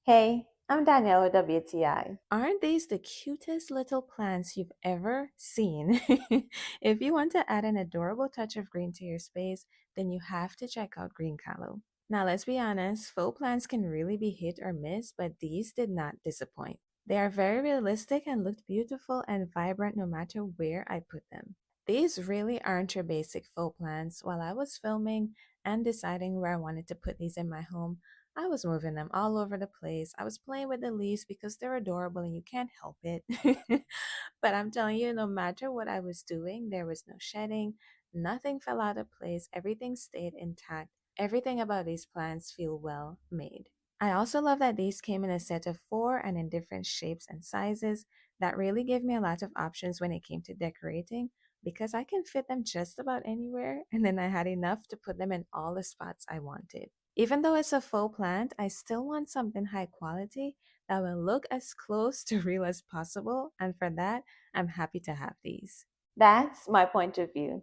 Hey, I'm Danielle with WTI. Aren't these the cutest little plants you've ever seen? If you want to add an adorable touch of green to your space, then you have to check out GreenCallow. Now, let's be honest, faux plants can really be hit or miss, but these did not disappoint. They are very realistic and looked beautiful and vibrant no matter where I put them. These really aren't your basic faux plants. While I was filming and deciding where I wanted to put these in my home, I was moving them all over the place. I was playing with the leaves because they're adorable and you can't help it. But I'm telling you, no matter what I was doing, there was no shedding, nothing fell out of place, everything stayed intact. Everything about these plants feel well made. I also love that these came in a set of four and in different shapes and sizes. That really gave me a lot of options when it came to decorating because I can fit them just about anywhere, and then I had enough to put them in all the spots I wanted. Even though it's a faux plant, I still want something high quality that will look as close to real as possible, and for that, I'm happy to have these. That's my point of view.